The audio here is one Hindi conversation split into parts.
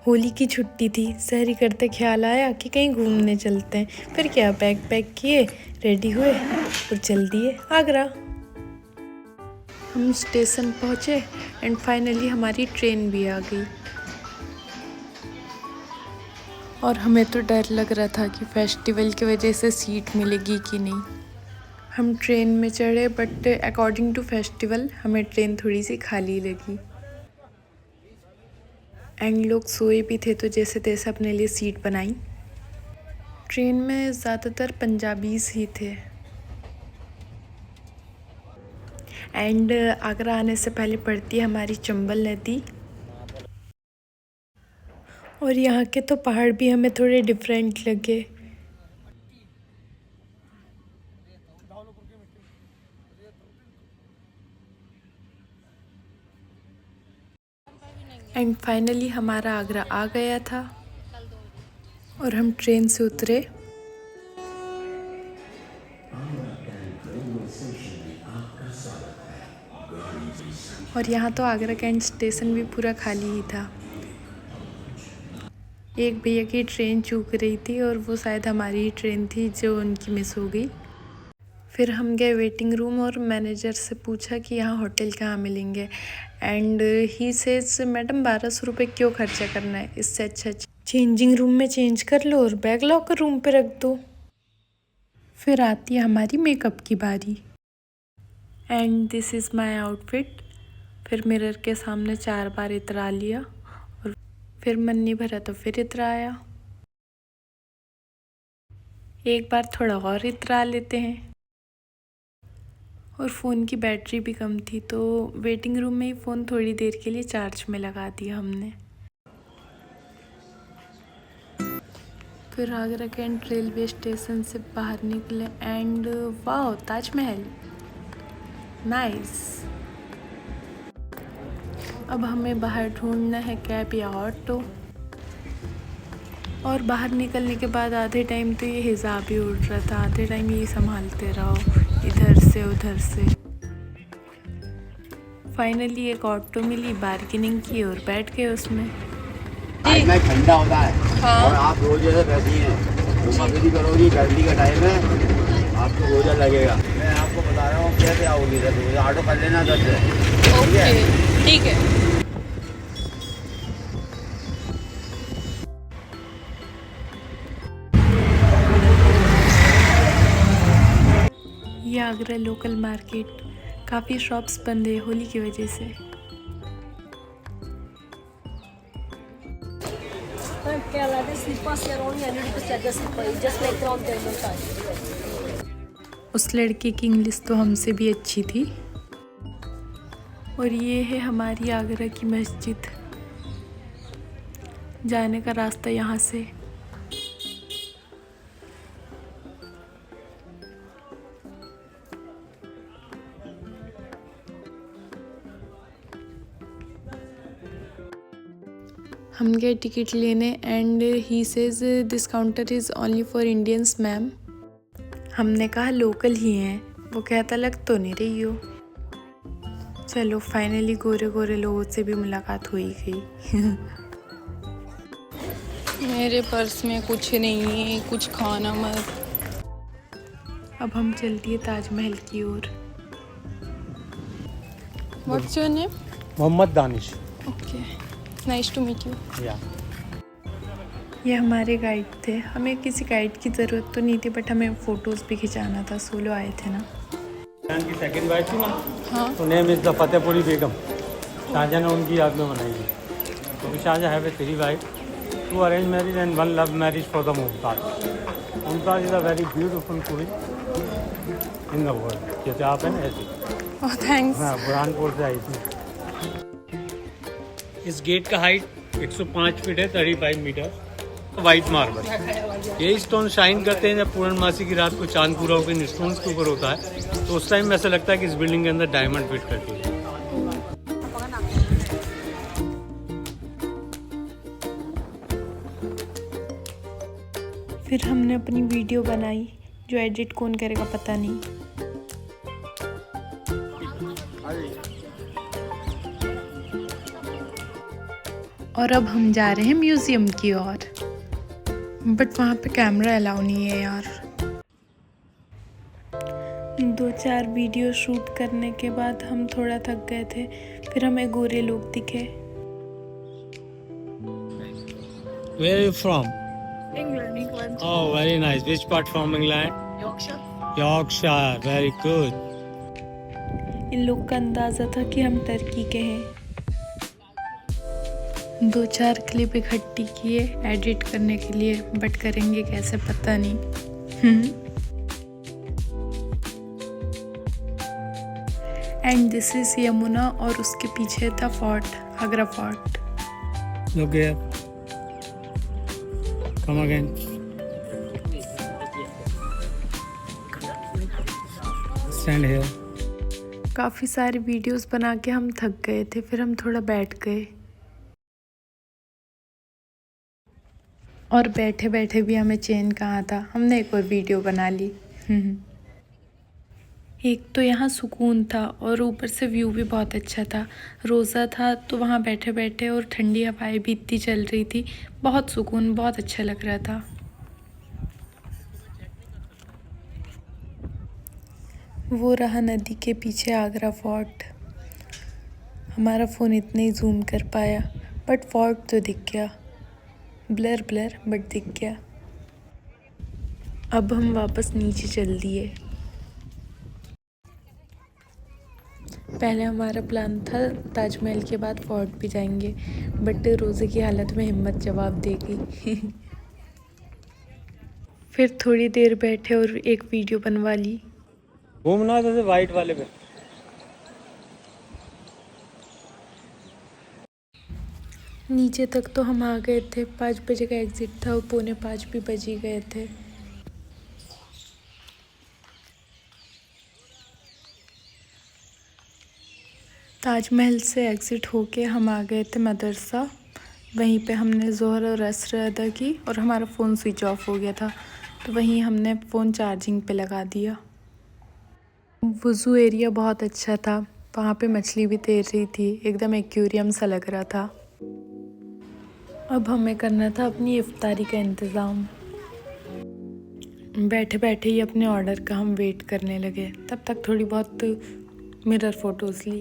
होली की छुट्टी थी। सहरी करते ख्याल आया कि कहीं घूमने चलते हैं। फिर क्या, बैग पैक किए, रेडी हुए और चल दिए आगरा। हम स्टेशन पहुँचे एंड फाइनली हमारी ट्रेन भी आ गई। और हमें तो डर लग रहा था कि फेस्टिवल की वजह से सीट मिलेगी कि नहीं। हम ट्रेन में चढ़े बट अकॉर्डिंग टू फेस्टिवल हमें ट्रेन थोड़ी सी खाली लगी एंड लोग सोए भी थे तो जैसे तैसे अपने लिए सीट बनाई। ट्रेन में ज़्यादातर पंजाबीज ही थे एंड आगरा आने से पहले पड़ती है हमारी चंबल नदी। और यहाँ के तो पहाड़ भी हमें थोड़े डिफरेंट लगे। एंड फाइनली हमारा आगरा आ गया था और हम ट्रेन से उतरे। और यहाँ तो आगरा कैंट स्टेशन भी पूरा खाली ही था। एक भैया की ट्रेन चूक रही थी और वो शायद हमारी ही ट्रेन थी जो उनकी मिस हो गई। फिर हम गए वेटिंग रूम और मैनेजर से पूछा कि यहाँ होटल कहाँ मिलेंगे एंड ही सेज मैडम 1200 रुपये क्यों खर्चा करना है, इससे अच्छा चेंजिंग रूम में चेंज कर लो और बैग लॉकर रूम पे रख दो। फिर आती है हमारी मेकअप की बारी and this is my outfit. फिर मिरर के सामने 4 बार इतरा लिया और फिर मन नहीं भरा तो फिर इतराया। एक बार थोड़ा और इतरा लेते हैं। और फ़ोन की बैटरी भी कम थी तो वेटिंग रूम में ही फ़ोन थोड़ी देर के लिए चार्ज में लगा दिया हमने। फिर आगरा कैंट रेलवे स्टेशन से बाहर निकले एंड वाह, ताजमहल, नाइस। अब हमें बाहर ढूंढना है कैब या ऑटो। और बाहर निकलने के बाद आधे टाइम तो ये हिसाब ही उड़ रहा था, आधे टाइम ये संभालते रहो इधर से उधर से। फाइनली एक ऑटो मिली, बार्गेनिंग की और बैठ गए उसमें। में ठंडा होता है। हाँ। और आप रोज जैसे बैठी हैं, घूमा-फिरी करोगी, गर्मी का टाइम है, आपको रोजा लगेगा। मैं आपको बता रहा हूँ कैसे आओगी, तो ऑटो कर लेना 10 से। ओके, ठीक है। ये आगरा लोकल मार्केट, काफ़ी शॉप्स बंद है होली की वजह से। उस लड़के की इंग्लिश तो हमसे भी अच्छी थी। और ये है हमारी आगरा की मस्जिद। जाने का रास्ता यहाँ से। हम गए टिकट लेने and he says this counter is only for Indians ma'am. हमने कहा लोकल ही हैं। वो कहता लग तो नहीं रही हो। चलो फाइनली गोरे गोरे लोगों से भी मुलाकात हो ही गई। मेरे पर्स में कुछ नहीं है, कुछ खाना मत। अब हम चल दिए ताजमहल की ओर। What's your name? Mohammad Danish. Okay, nice to meet you. या ये हमारे गाइड थे। हमें किसी गाइड की ज़रूरत तो नहीं थी बट हमें फ़ोटोज़ भी खिंचाना था, सोलो आए थे ना। शाहजहां की सेकंड वाइफ थी ना, हाँ। तो name is the Fatehpuri Begum. Shah Jahan ने उनकी याद में बनाई थी। तो Shah Jahan have a 3 wife, 2 arrange marriage and 1 love marriage for the Mumtaz. Mumtaz is a very beautiful queen in the world. जैसे आप हैं ऐसे। Oh thanks. हाँ, बुरहानपुर से आई थी। इस गेट का हाइट 105 फीट है, 35 मीटर। वाइट मार्बल, ये स्टोन शाइन करते हैं जब पूर्णमासी की रात को चांद पूरा होकर इन स्टोन्स के ऊपर होता है तो उस टाइम में ऐसा लगता है कि इस बिल्डिंग के अंदर डायमंड फिट करती है। फिर हमने अपनी वीडियो बनाई, जो एडिट कौन करेगा पता नहीं। और अब हम जा रहे हैं म्यूज़ियम की ओर, बट वहाँ पे कैमरा अलाउ नहीं है यार। 2-4 वीडियो शूट करने के बाद हम थोड़ा थक गए थे, फिर हमें गोरे लोग दिखे। Where are you from? England. Oh, very nice. Which part from England? Yorkshire. Yorkshire. Very good. इन लोग का अंदाज़ा था कि हम टर्की के हैं। 2-4 क्लिप इकट्ठी किए एडिट करने के लिए, बट करेंगे कैसे पता नहीं। एंड दिस इज यमुना और उसके पीछे था fort, Agra fort. Look here. Come again. Stand here. काफ़ी सारे वीडियोस बना के हम थक गए थे, फिर हम थोड़ा बैठ गए और बैठे बैठे भी हमें चैन कहाँ था, हमने एक और वीडियो बना ली। एक तो यहाँ सुकून था और ऊपर से व्यू भी बहुत अच्छा था। रोज़ा था तो वहाँ बैठे बैठे और ठंडी हवाएं भी इतनी चल रही थी, बहुत सुकून, बहुत अच्छा लग रहा था। वो रहा नदी के पीछे आगरा फोर्ट। हमारा फ़ोन इतने ही जूम कर पाया, बट फोर्ट तो दिख गया, ब्लर ब्लर बट दिख गया। अब हम वापस नीचे चल दिए। पहले हमारा प्लान था ताजमहल के बाद फोर्ट भी जाएंगे, बट रोज़े की हालत में हिम्मत जवाब दे गई। फिर थोड़ी देर बैठे और एक वीडियो बनवा ली। घूमना जैसे वाइट वाले पे। नीचे तक तो हम आ गए थे, 5 बजे का एग्ज़िट था और 4:45 भी बज ही गए थे। ताजमहल से एग्ज़िट होके हम आ गए थे मदरसा। वहीं पे हमने ज़ोहर और असर अदा की और हमारा फ़ोन स्विच ऑफ हो गया था, तो वहीं हमने फ़ोन चार्जिंग पे लगा दिया। वुज़ू एरिया बहुत अच्छा था, वहाँ पे मछली भी तैर रही थी, एकदम एक्वेरियम सा लग रहा था। अब हमें करना था अपनी इफ्तारी का इंतज़ाम। बैठे बैठे ही अपने ऑर्डर का हम वेट करने लगे, तब तक थोड़ी बहुत मिरर फ़ोटोज़ ली।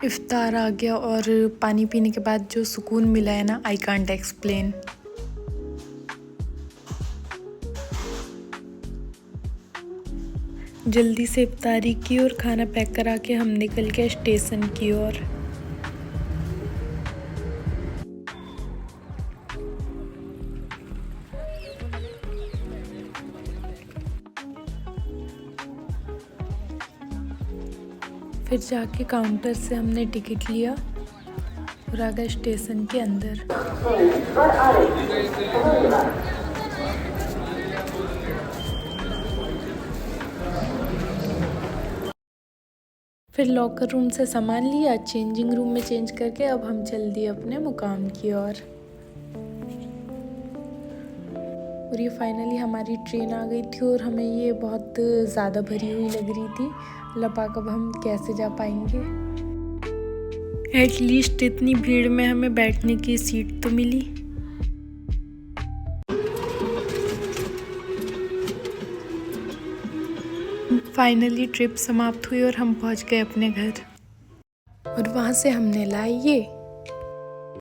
इफ्तार आ गया और पानी पीने के बाद जो सुकून मिला है ना, आई कांट एक्सप्लेन। जल्दी से इफ्तारी की और खाना पैक करा के हम निकल गए स्टेशन की ओर। फिर जाके काउंटर से हमने टिकट लिया और आ गए स्टेशन के अंदर। फिर लॉकर रूम से सामान लिया, चेंजिंग रूम में चेंज करके अब हम चल दिए अपने मुकाम की ओर। और ये फाइनली हमारी ट्रेन आ गई थी और हमें ये बहुत ज़्यादा भरी हुई लग रही थी। अल्लाह पाक, अब हम कैसे जा पाएंगे। एटलीस्ट इतनी भीड़ में हमें बैठने की सीट तो मिली। फाइनली ट्रिप समाप्त हुई और हम पहुंच गए अपने घर। और वहाँ से हमने लाई ये